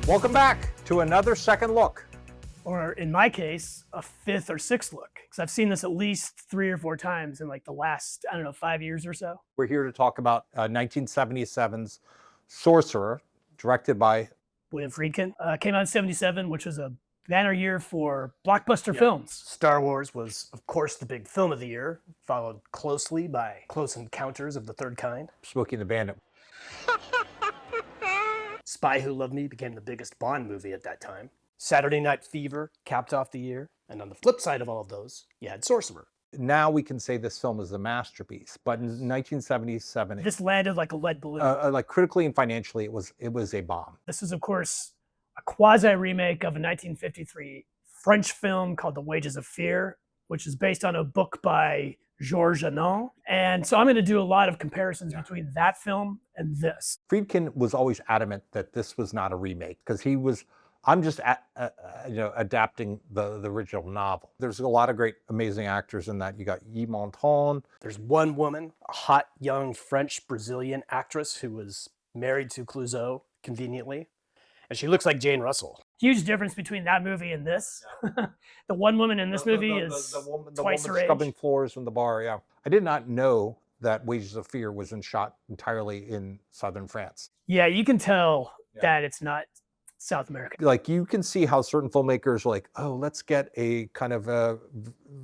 Welcome back to another second look. Or in my case, a fifth or sixth look. Because I've seen this at least 3 or 4 times in like the last, 5 years or so. We're here to talk about 1977's Sorcerer, directed by William Friedkin. Came out in 77, which was a banner year for blockbuster films. Star Wars was, of course, the big film of the year, followed closely by Close Encounters of the Third Kind. Smokey and the Bandit. Spy Who Loved Me became the biggest Bond movie at that time. Saturday Night Fever capped off the year. And on the flip side of all of those, you had Sorcerer. Now we can say this film is a masterpiece, but in 1977, This landed like a lead balloon. like critically and financially, it was a bomb. This is, of course, a quasi-remake of a 1953 French film called The Wages of Fear, which is based on a book by Georges Anand. And so I'm going to do a lot of comparisons between that film and this. Friedkin was always adamant that this was not a remake because he was, I'm just adapting the original novel. There's a lot of great, amazing actors in that. You got Yves Montand. There's one woman, a hot, young French-Brazilian actress who was married to Clouseau, conveniently. And she looks like Jane Russell. Huge difference between that movie and this. The one woman in this movie is twice her age. Scrubbing floors in the bar, yeah. I did not know that Wages of Fear was shot entirely in southern France. Yeah, you can tell that it's not South America. Like, you can see how certain filmmakers are like, oh, let's get a kind of a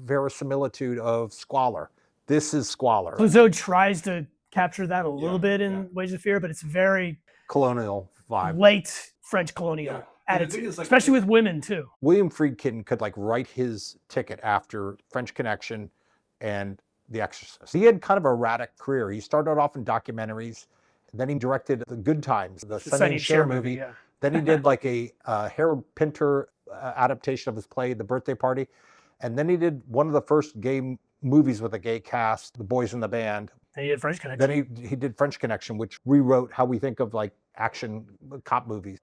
verisimilitude of squalor. This is squalor. Clouseau tries to capture that a little bit in Wages of Fear, but it's very colonial vibe. Late French colonial attitude, especially with women too. William Friedkin could write his ticket after French Connection and The Exorcist. He had kind of a erratic career. He started off in documentaries, then he directed The Good Times, the Sonny and Cher movie. Then he did a Harold Pinter adaptation of his play, The Birthday Party. And then he did one of the first gay movies with a gay cast, The Boys in the Band. And he did French Connection. Then he did French Connection, which rewrote how we think of action cop movies.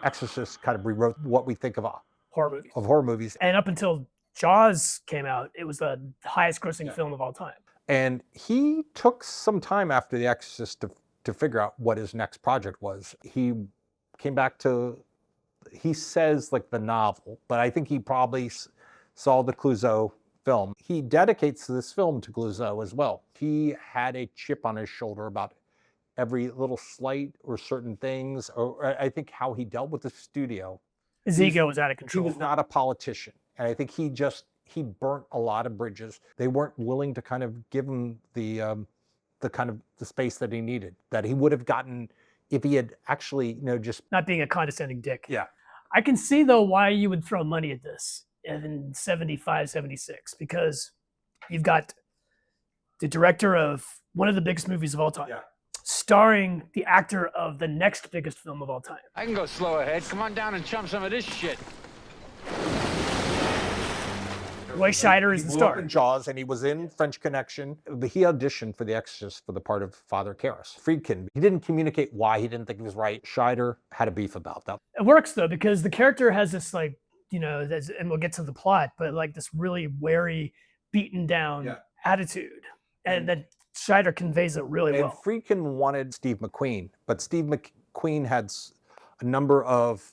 Exorcist kind of rewrote what we think of horror movies. And up until Jaws came out, it was the highest grossing film of all time. And he took some time after The Exorcist to figure out what his next project was. He came back to, he says the novel, but I think he probably saw the Clouseau film. He dedicates this film to Clouseau as well. He had a chip on his shoulder about every little slight or certain things, or I think how he dealt with the studio. His ego was out of control. He was not a politician. And I think he burnt a lot of bridges. They weren't willing to kind of give him the kind of the space that he needed, that he would have gotten if he had actually, just not being a condescending dick. Yeah. I can see though why you would throw money at this in 75, 76, because you've got the director of one of the biggest movies of all time, starring the actor of the next biggest film of all time. I can go slow ahead. Come on down and chum some of this shit. Roy Scheider is the star. He was in Jaws, and he was in French Connection. He auditioned for The Exorcist for the part of Father Karras. Friedkin, he didn't communicate why he didn't think he was right. Scheider had a beef about that. It works though, because the character has this and we'll get to the plot, but this really wary, beaten down attitude. And then Scheider conveys it really well. And Friedkin wanted Steve McQueen, but Steve McQueen had a number of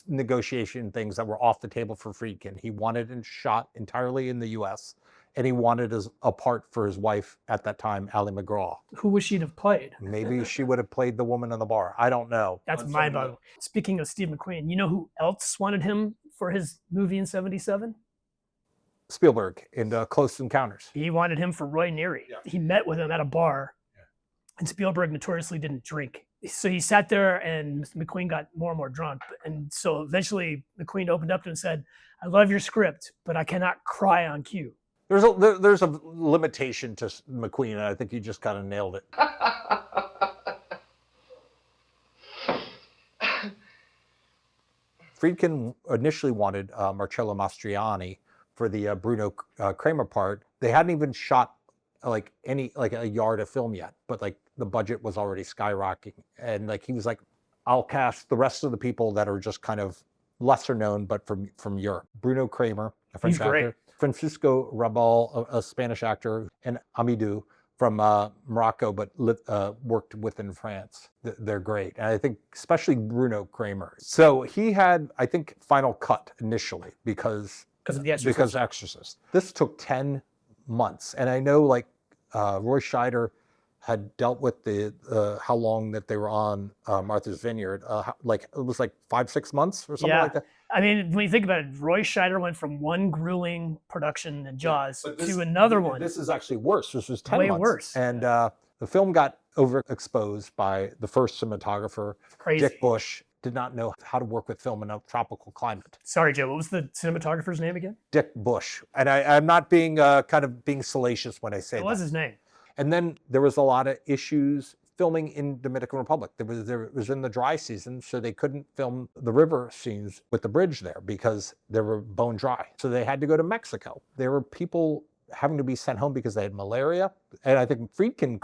negotiation things that were off the table for Friedkin. He wanted it shot entirely in the U.S., and he wanted a part for his wife at that time, Ali MacGraw. Who would she have played? Maybe she would have played the woman in the bar. I don't know. That's mind-boggling. Speaking of Steve McQueen, you know who else wanted him for his movie in 77? Spielberg in Close Encounters. He wanted him for Roy Neary. Yeah. He met with him at a bar, and Spielberg notoriously didn't drink. So he sat there, and McQueen got more and more drunk. And so eventually McQueen opened up to him and said, "I love your script, but I cannot cry on cue." There's a limitation to McQueen, and I think you just kind of nailed it. Friedkin initially wanted Marcello Mastroianni for the Bruno Kramer part. They hadn't even shot a yard of film yet, but the budget was already skyrocketing, and he was like, I'll cast the rest of the people that are just kind of lesser known, but from Europe. Bruno Kramer, a French actor. Francisco Rabal, a Spanish actor, and Amidou, from Morocco, but worked within France. They're great. And I think especially Bruno Kramer. So he had, I think, final cut initially because of the Exorcist. Because Exorcist. This took 10 months. And I know like Roy Scheider had dealt with the how long that they were on Martha's Vineyard. Like it was like 5-6 months or something like that. I mean, when you think about it, Roy Scheider went from one grueling production in Jaws But to another one. This is actually worse. This was 10 Way months. worse. And the film got overexposed by the first cinematographer, Crazy. Dick Bush. Did not know how to work with film in a tropical climate. Sorry, Joe. What was the cinematographer's name again? Dick Bush. And I'm not being kind of being salacious when I say that. What was his name? And then there was a lot of issues filming in Dominican Republic. It was in the dry season, so they couldn't film the river scenes with the bridge there because they were bone dry. So they had to go to Mexico. There were people having to be sent home because they had malaria. And I think Friedkin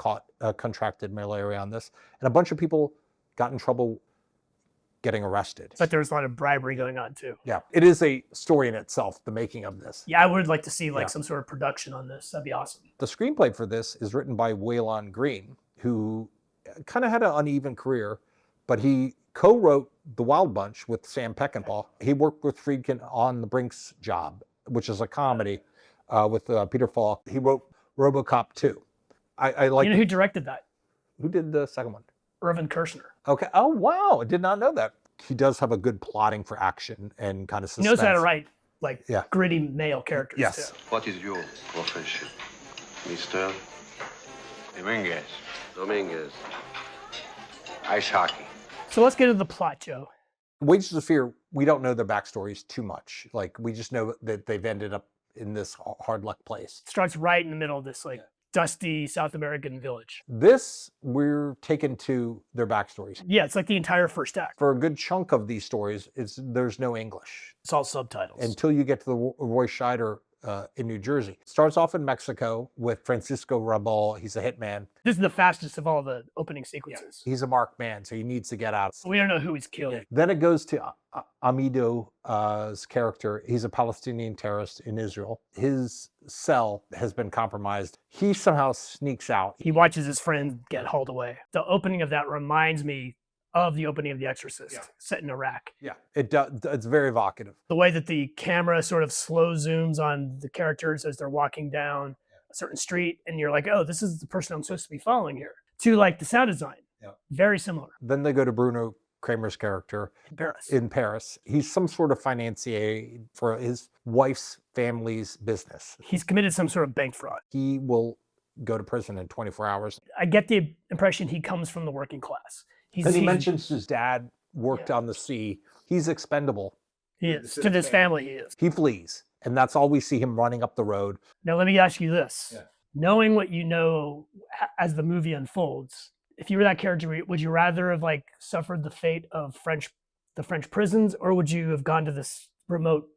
contracted malaria on this. And a bunch of people got in trouble getting arrested. But there was a lot of bribery going on too. Yeah, it is a story in itself, the making of this. Yeah, I would like to see like some sort of production on this. That'd be awesome. The screenplay for this is written by Waylon Green, who kind of had an uneven career, but he co-wrote The Wild Bunch with Sam Peckinpah. He worked with Friedkin on The Brink's Job, which is a comedy with Peter Falk. He wrote RoboCop 2. I like. You know who directed that? Who did the second one? Irvin Kershner. Okay. Oh, wow. I did not know that. He does have a good plotting for action and kind of suspense. He knows how to write like gritty male characters. Yes. Too. What is your profession, Mr. Dominguez. Dominguez? Ice hockey. So let's get into the plot, Joe. Wages of Fear, we don't know their backstories too much. Like, we just know that they've ended up in this hard luck place. It starts right in the middle of this like dusty South American village. This, we're taken to their backstories. Yeah, it's like the entire first act. For a good chunk of these stories, there's no English. It's all subtitles. Until you get to the Roy Scheider in New Jersey. Starts off in Mexico with Francisco Rabal. He's a hitman. This is the fastest of all the opening sequences. He's a marked man, so he needs to get out. We don't know who he's killed. Then it goes to Amido's character. He's a Palestinian terrorist in Israel. His cell has been compromised. He somehow sneaks out. He watches his friend get hauled away. The opening of that reminds me of the opening of The Exorcist, set in Iraq. Yeah, it's very evocative. The way that the camera sort of slow zooms on the characters as they're walking down a certain street, and you're like, oh, this is the person I'm supposed to be following here. To like the sound design, very similar. Then they go to Bruno Kramer's character in Paris. He's some sort of financier for his wife's family's business. He's committed some sort of bank fraud. He will go to prison in 24 hours. I get the impression he comes from the working class. Because he mentions his dad worked on the sea. He's expendable. He is. To this family, he is. He flees. And that's all we see him running up the road. Now, let me ask you this. Knowing what you know as the movie unfolds, if you were that character, would you rather have like suffered the fate of the French prisons, or would you have gone to this remote,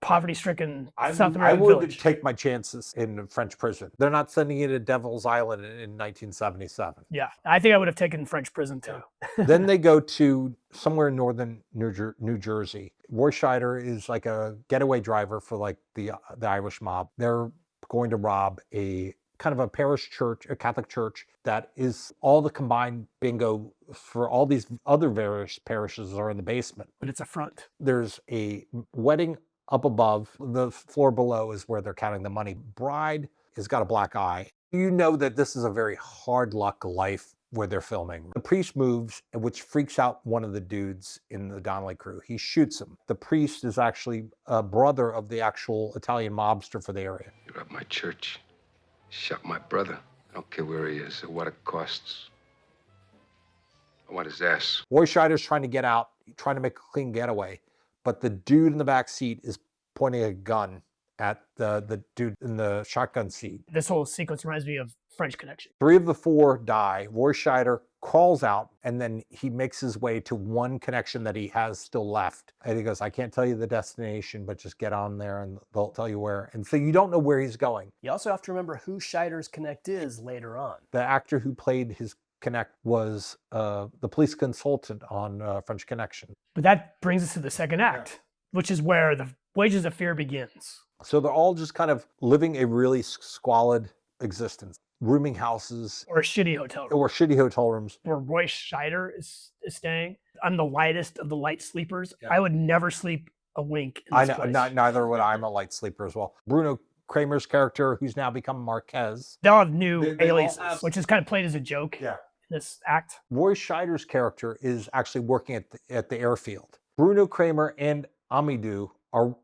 poverty-stricken South American village? I would take my chances in a French prison. They're not sending you to Devil's Island in 1977. Yeah, I think I would have taken French prison too. Then they go to somewhere in northern New Jersey. Roy Scheider is like a getaway driver for like the Irish mob. They're going to rob a kind of a parish church, a Catholic church that is all the combined bingo for all these other various parishes are in the basement. But it's a front. There's a wedding up above. The floor below is where they're counting the money. Bride has got a black eye. You know that this is a very hard luck life where they're filming. The priest moves, which freaks out one of the dudes in the Donnelly crew. He shoots him. The priest is actually a brother of the actual Italian mobster for the area. You robbed my church. Shot my brother. I don't care where he is or what it costs. I want his ass. Roy Scheider's trying to get out, trying to make a clean getaway. But the dude in the back seat is pointing a gun at the dude in the shotgun seat. This whole sequence reminds me of French Connection. 3 of the 4 die. Roy Scheider crawls out, and then he makes his way to one connection that he has still left. And he goes, I can't tell you the destination, but just get on there and they'll tell you where. And so you don't know where he's going. You also have to remember who Scheider's Connect is later on. The actor who played his Connect was the police consultant on French Connection. But that brings us to the second act, which is where the Wages of Fear begins. So they're all just kind of living a really squalid existence. rooming houses Or a shitty hotel room or shitty hotel rooms. where Roy Scheider is staying. I'm the lightest of the light sleepers. Yeah. I would never sleep a wink in I this know, place. neither would I. I'm a light sleeper as well. Bruno Kramer's character, who's now become Marquez. They all have new They all aliases, have- which is kind of played as a joke in this act. Roy Scheider's character is actually working at the airfield. Bruno Kramer and Amadou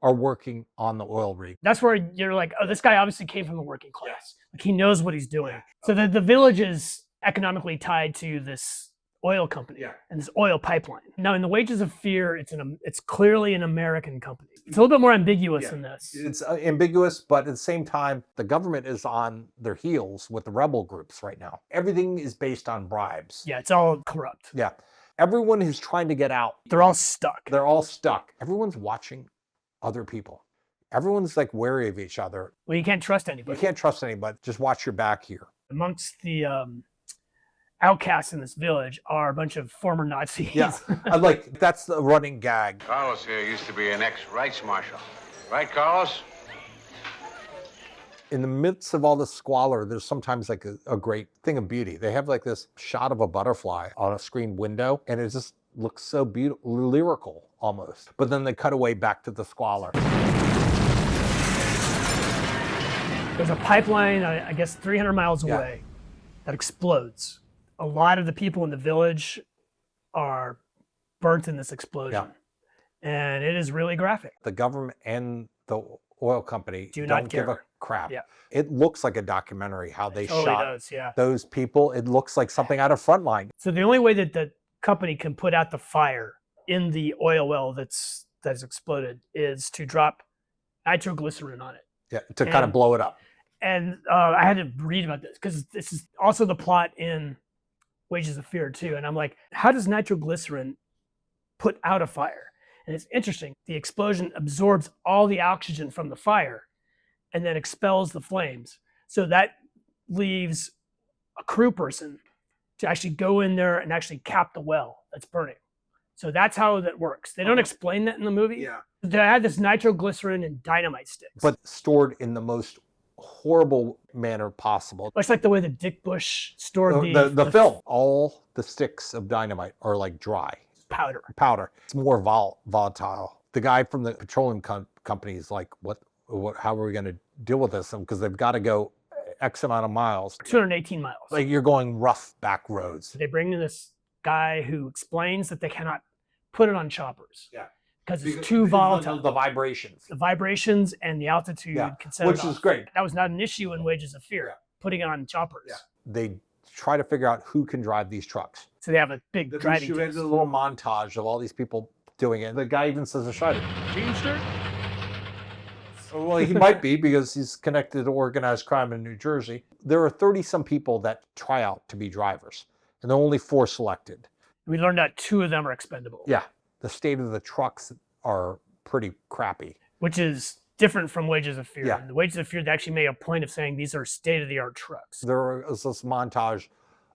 are working on the oil rig. That's where you're like, oh, this guy obviously came from the working class. Like he knows what he's doing. So the village is economically tied to this oil company and this oil pipeline. Now in The Wages of Fear, it's clearly an American company. It's a little bit more ambiguous in this. It's ambiguous, but at the same time, the government is on their heels with the rebel groups right now. Everything is based on bribes. Yeah, it's all corrupt. Yeah. Everyone is trying to get out. They're all stuck. They're all stuck. Everyone's watching other people. Everyone's like wary of each other. Well, you can't trust You anybody. can't trust anybody. Just watch your back here. Amongst the outcasts in this village are a bunch of former Nazis. Yeah. That's the running gag. Carlos here used to be an ex-rights marshal. Right, Carlos? In the midst of all the squalor, there's sometimes like a great thing of beauty. They have like this shot of a butterfly on a screen window, and it just looks so beautiful, lyrical almost. But then they cut away back to the squalor. There's a pipeline, I guess 300 miles away, that explodes. A lot of the people in the village are burnt in this explosion. And it is really graphic. The government and the oil company Do not don't give a care. crap. Yeah. It looks like a documentary how they Totally shot does, yeah. those people. It looks like something out of Frontline. So the only way that the company can put out the fire in the oil well that's exploded is to drop nitroglycerine on it. Yeah, to kind of And- blow it up. And I had to read about this because this is also the plot in Wages of Fear too. And I'm like, how does nitroglycerin put out a fire? And it's interesting. The explosion absorbs all the oxygen from the fire and then expels the flames. So that leaves a crew person to actually go in there and actually cap the well that's burning. So that's how that works. They don't explain that in the movie. Yeah. They had this nitroglycerin and dynamite sticks. But stored in the most horrible manner possible. Much like the way that Dick Bush stored The film, all the sticks of dynamite are like dry powder. It's more volatile. The guy from the petroleum company is like, what, how are we going to deal with this? Because they've got to go X amount of miles. 218 miles. Like you're going rough back roads. They bring in this guy who explains that they cannot put it on choppers. Yeah. Because it's too volatile. The vibrations. The vibrations and the altitude can set Which it is off. great. That was not an issue in Wages of Fear, putting it on choppers. They try to figure out who can drive these trucks. So they have a big They driving shoot test. a little montage of all these people doing it. The guy even says a Scheider. Teamster? Well, he might be because he's connected to organized crime in New Jersey. There are 30-some people that try out to be drivers, and there are only 4 selected. We learned that 2 of them are expendable. Yeah, the state of the trucks are pretty crappy. Which is different from Wages of Fear. Yeah. In the Wages of Fear, they actually made a point of saying these are state-of-the-art trucks. There is this montage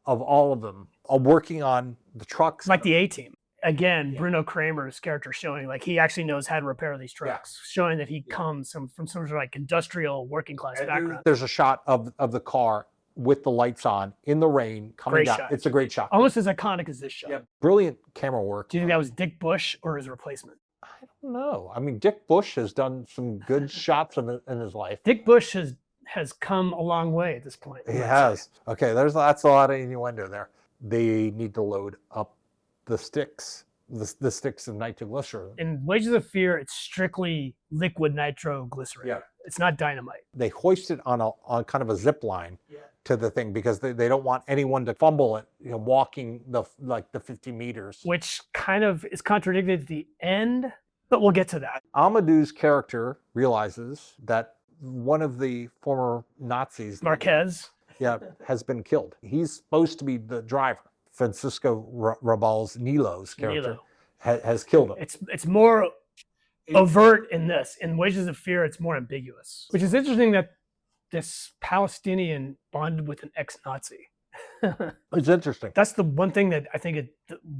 of all of them working on the trucks. It's like the A-Team. Again, Bruno Kramer's character showing like he actually knows how to repair these trucks, showing that he comes from some sort of like industrial working class background. There's a shot of the car with the lights on in the rain coming Great down. shot. It's a great shot. Almost as iconic as this shot. Yeah, brilliant camera work. Do you think that was Dick Bush or his replacement? I don't know. I mean, Dick Bush has done some good shots in his life. Dick Bush has come a long way at this point. He has. Okay, that's a lot of innuendo there. They need to load up the sticks, the sticks of nitroglycerin. In Wages of Fear, it's strictly liquid nitroglycerin. Yeah. It's not dynamite. They hoist it on kind of a zip line to the thing because they don't want anyone to fumble it, walking the 50 meters. Which kind of is contradicted at the end, but we'll get to that. Amadou's character realizes that one of the former Nazis, Marquez. has been killed. He's supposed to be the driver. Francisco Rabal's Nilo's character Nilo. has killed him. It's more overt in this. In Wages of Fear, it's more ambiguous. Which is interesting that this Palestinian bonded with an ex-Nazi. It's interesting. That's the one thing that I think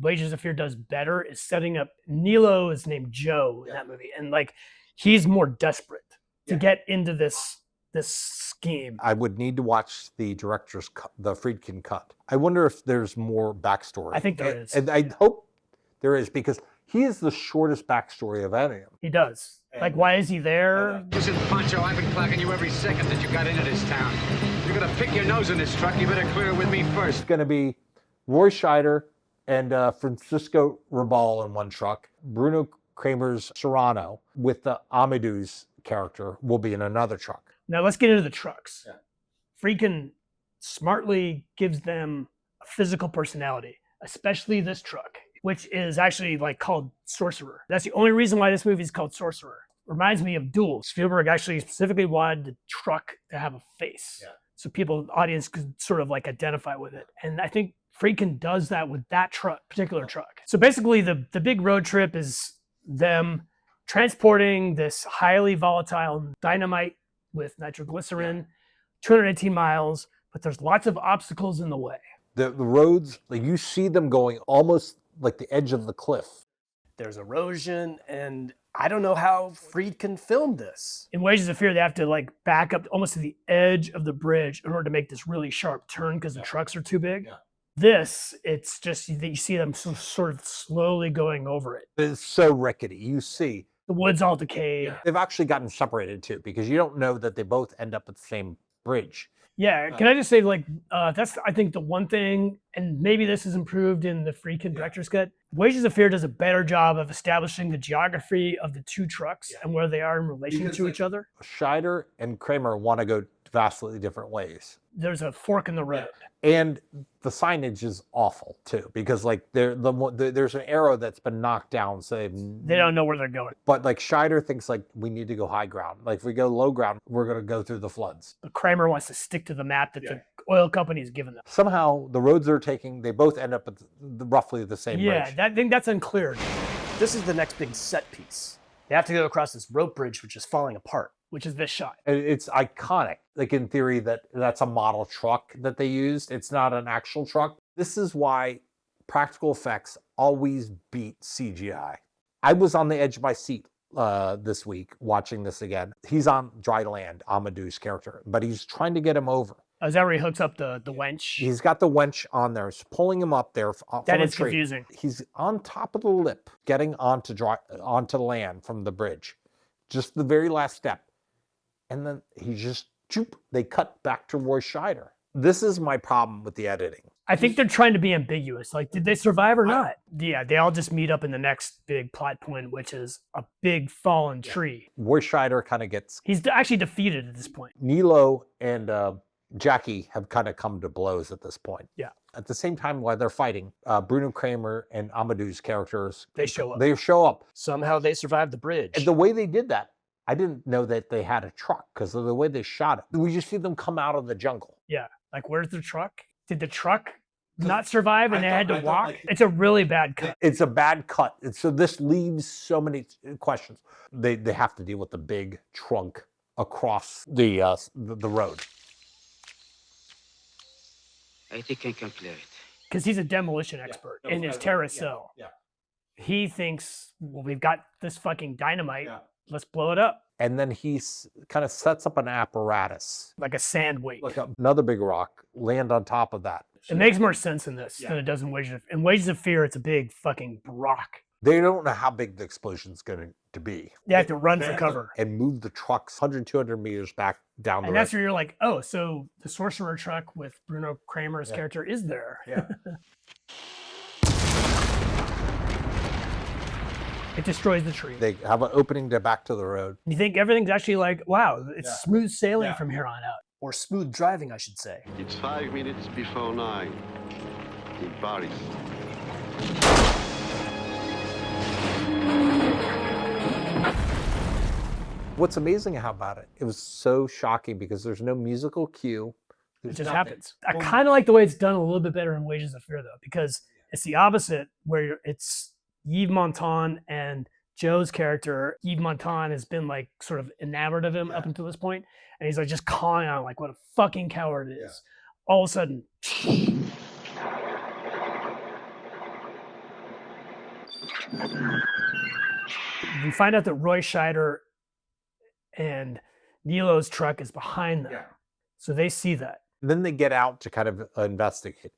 Wages of Fear does better is setting up. Nilo is named Joe in that movie, and like he's more desperate to get into this this scheme. I would need to watch the director's cut, the Friedkin cut. I wonder if there's more backstory. I think there is. And I hope there is, because he is the shortest backstory of any of them. He does. Like, why is he there? Listen, Pancho, I've been clocking you every second that you got into this town. You're gonna pick your nose in this truck. You better clear it with me first. It's going to be Roy Scheider and Francisco Rabal in one truck. Bruno Kramer's Serrano with the Amadou's character will be in another truck. Now let's get into the trucks. Friedkin smartly gives them a physical personality, especially this truck, which is actually like called Sorcerer. That's the only reason why this movie is called Sorcerer. Reminds me of Duel. Spielberg actually specifically wanted the truck to have a face. So people, the audience could sort of like identify with it. And I think Friedkin does that with that truck, particular truck. So basically the big road trip is them transporting this highly volatile dynamite with nitroglycerine, 218 miles, but there's lots of obstacles in the way. The roads, like you see them going almost like the edge of the cliff. There's erosion, and I don't know how Friedkin filmed this. In Wages of Fear, they have to like back up almost to the edge of the bridge in order to make this really sharp turn because the trucks are too big. This, it's just that you see them sort of slowly going over it. It's so rickety. You see. The wood's all decayed. They've actually gotten separated too, because you don't know that they both end up at the same bridge. Yeah, can I just say, like, that's, I think, the one thing, and maybe this is improved in the Friedkin director's cut. Wages of Fear does a better job of establishing the geography of the two trucks and where they are in relation to each other. Scheider and Kramer want to go vastly different ways. There's a fork in the road. And the signage is awful too, because like there's an arrow that's been knocked down, so They don't know where they're going. But like Scheider thinks like we need to go high ground. Like if we go low ground, we're going to go through the floods. But Kramer wants to stick to the map that the oil company has given them. Somehow the roads they're taking, they both end up at roughly the same bridge. I think that's unclear. This is the next big set piece. They have to go across this rope bridge, which is falling apart. Which is this shot. It's iconic. Like in theory, that's a model truck that they used. It's not an actual truck. This is why practical effects always beat CGI. I was on the edge of my seat this week watching this again. He's on dry land, Amadou's character, but he's trying to get him over. Oh, is that where he hooks up the wench? He's got the wench on there. He's pulling him up there. That is confusing. He's on top of the lip, getting onto land from the bridge. Just the very last step. And then he just, they cut back to Roy Scheider. This is my problem with the editing. I think they're trying to be ambiguous. Like, did they survive or not? Yeah, they all just meet up in the next big plot point, which is a big fallen tree. Roy Scheider kind of gets... He's actually defeated at this point. Nilo and Jackie have kind of come to blows at this point. Yeah. At the same time, while they're fighting, Bruno Kramer and Amadou's characters... They show up. They show up. Somehow they survived the bridge. And the way they did that, I didn't know that they had a truck because of the way they shot it. We just see them come out of the jungle. Yeah. Like, where's the truck? Did the truck not survive and they had to walk? It's a really bad cut. It's a bad cut. So this leaves so many questions. They have to deal with the big trunk across the road. I think I can clear it. Because he's a demolition expert in his terrorist cell. Yeah. He thinks, well, we've got this fucking dynamite. Let's blow it up. And then he kind of sets up an apparatus. Like a sand weight. Like another big rock, land on top of that. It makes more sense in this than it does in Wages of Fear. In Wages of Fear, it's a big fucking rock. They don't know how big the explosion's going to be. They have to run for cover. And move the trucks 100, 200 meters back down the road. And that's where you're like, oh, so the Sorcerer truck with Bruno Kramer's character is there. Yeah. It destroys the tree. They have an opening to back to the road. You think everything's actually like, wow, it's smooth sailing from here on out. Or smooth driving, I should say. It's 5 minutes before 9 in Paris. What's amazing about it, it was so shocking because there's no musical cue. It just happens. I kind of like the way it's done a little bit better in Wages of Fear, though, because it's the opposite, where it's Yves Montand and Joe's character. Yves Montand has been like sort of enamored of him up until this point, and he's like just calling on like what a fucking coward it is. All of a sudden, we find out that Roy Scheider and Nilo's truck is behind them. Yeah. So they see that. Then they get out to kind of investigate.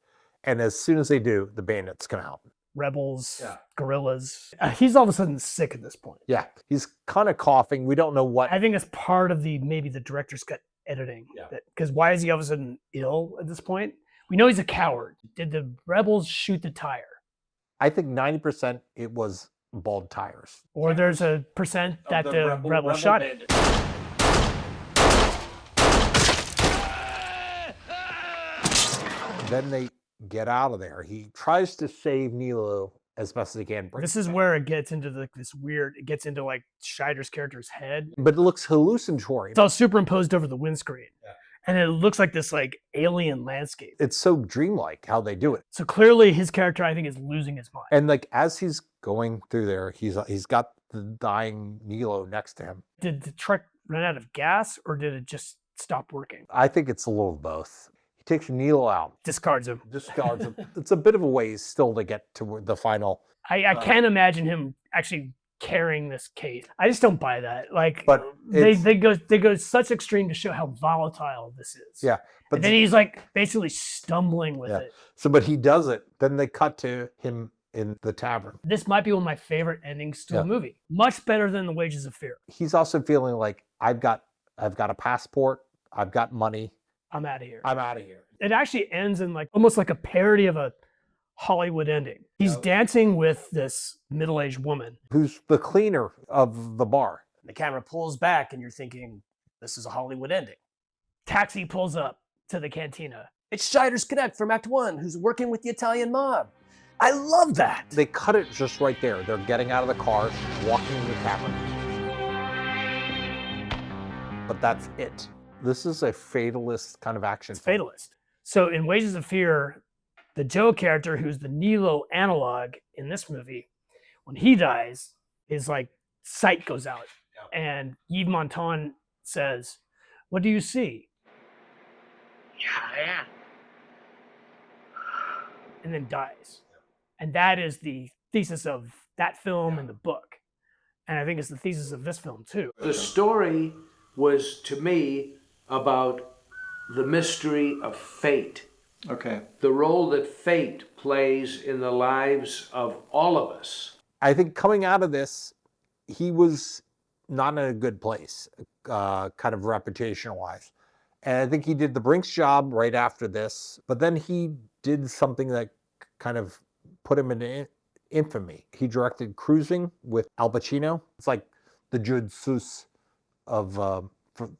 And as soon as they do, the bandits come out. Rebels, Yeah. guerrillas. He's all of a sudden sick at this point. Yeah. He's kind of coughing. We don't know what. I think it's part of maybe the director's cut editing. Yeah. Because why is he all of a sudden ill at this point? We know he's a coward. Did the rebels shoot the tire? I think 90% it was bald tires. Or there's a percent that the rebel shot it. Then they get out of there. He tries to save Nilo as best as he can. This is where it gets into this weird, it gets into like Scheider's character's head. But it looks hallucinatory. It's all superimposed over the windscreen. Yeah. And it looks like this like alien landscape. It's so dreamlike how they do it. So clearly his character, I think, is losing his mind. And like as he's going through there, he's got the dying Nilo next to him. Did the truck run out of gas or did it just stop working? I think it's a little of both. He takes Nilo out, Discards him. discards him. It's a bit of a ways still to get to the final. I can't imagine him actually carrying this case. I just don't buy that. Like, But they it's- go such extreme to show how volatile this is. Yeah, but And then he's like basically stumbling with Yeah. it. but he does it. Then they cut to him in the tavern. This might be one of my favorite endings to Yeah. a movie. Much better than The Wages of Fear. He's also feeling like I've got a passport, I've got money, I'm out of here. I'm out of here. It actually ends in like almost like a parody of a Hollywood ending. He's dancing with this middle-aged woman. Who's the cleaner of the bar? The camera pulls back, and you're thinking, this is a Hollywood ending. Taxi pulls up to the cantina. It's Scheider's Cadet from Act 1, who's working with the Italian mob. I love that. They cut it just right there. They're getting out of the cars, walking in the tavern. But that's it. This is a fatalist kind of action. It's film. fatalist. So in Wages of Fear, the Joe character, who's the Nilo analog in this movie, when he dies, his like sight goes out. And Yves Montand says, "What do you see?" Yeah. And then dies. And that is the thesis of that film and the book. And I think it's the thesis of this film too. The story was, to me, about the mystery of fate. Okay. The role that fate plays in the lives of all of us. I think coming out of this, he was not in a good place, kind of reputation-wise. And I think he did the Brinks job right after this, but then he did something that kind of put him in infamy. He directed Cruising with Al Pacino. It's like the Jude Seuss of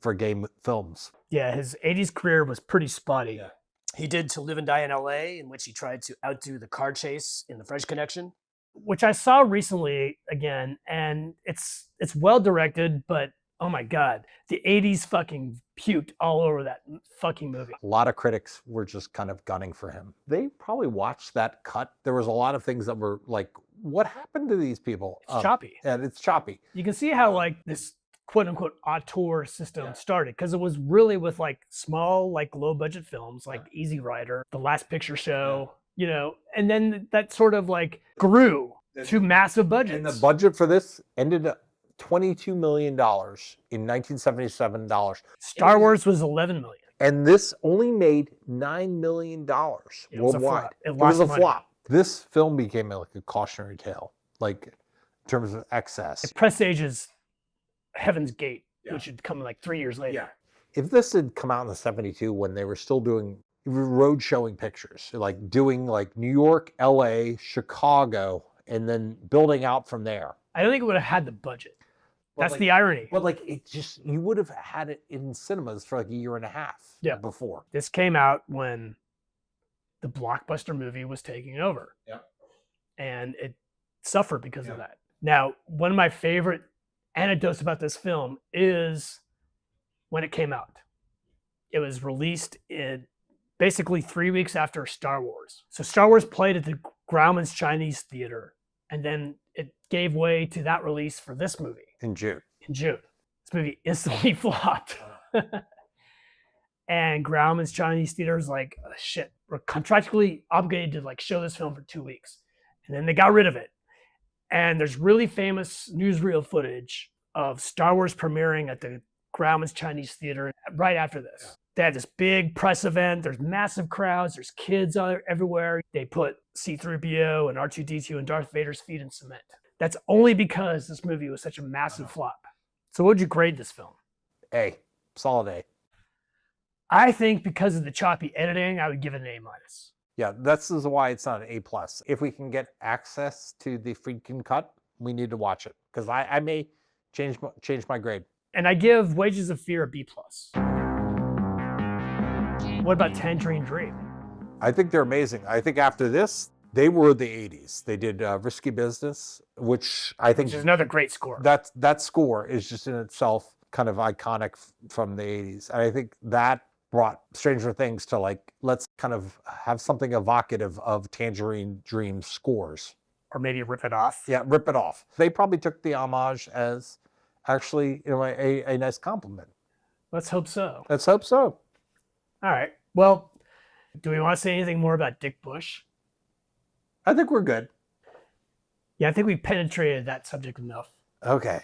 for gay films. Yeah, his 80s career was pretty spotty. Yeah. He did To Live and Die in LA, in which he tried to outdo the car chase in The French Connection. Which I saw recently again, and it's well directed, but oh my god, the 80s fucking puked all over that fucking movie. A lot of critics were just kind of gunning for him. They probably watched that cut. There was a lot of things that were like, what happened to these people? It's choppy. And it's choppy. You can see how like this quote unquote auteur system started, because it was really with like small, like low budget films like Easy Rider, The Last Picture Show, you know, and then that sort of like grew to massive budgets. And the budget for this ended up $22 million in 1977 dollars. Star Wars was 11 million. And this only made $9 million It was a worldwide. flop. It It was lost a money. flop. This film became like a cautionary tale, like in terms of excess. It presages Heaven's Gate, which would come like 3 years later. If this had come out in the 72 when they were still doing road showing pictures, like doing like New York, LA, Chicago, and then building out from there. I don't think it would have had the budget. Well, That's like- the irony. But like it just, you would have had it in cinemas for like a year and a half before. This came out when the blockbuster movie was taking over. Yeah. And it suffered because of that. Now, one of my favorite anecdotes about this film is when it came out. It was released in basically 3 weeks after Star Wars. So Star Wars played at the Grauman's Chinese Theater, and then it gave way to that release for this movie In June. in June. This movie instantly flopped. And Grauman's Chinese Theater is like, "Oh, shit, we're contractually obligated to like show this film for 2 weeks. And then they got rid of it. And there's really famous newsreel footage of Star Wars premiering at the Grauman's Chinese Theater right after this. They had this big press event. There's massive crowds. There's kids everywhere. They put C-3PO and R2-D2 and Darth Vader's feet in cement. That's only because this movie was such a massive flop. So what would you grade this film? A. Solid A. I think because of the choppy editing, I would give it an A-. Yeah, this is why it's not an A+. If we can get access to the Friedkin cut, we need to watch it. Because I may change my grade. And I give Wages of Fear a B+. What about Tangerine Dream? I think they're amazing. I think after this, they were the 80s. They did Risky Business, which I think... Which is another great score. That score is just in itself kind of iconic from the 80s. And I think that brought Stranger Things to like, let's kind of have something evocative of Tangerine Dream scores. Or maybe rip it off. Yeah, rip it off. They probably took the homage as actually, you know, a nice compliment. Let's hope so. Let's hope so. All right. Well, do we want to say anything more about Dick Bush? I think we're good. Yeah, I think we penetrated that subject enough. Okay.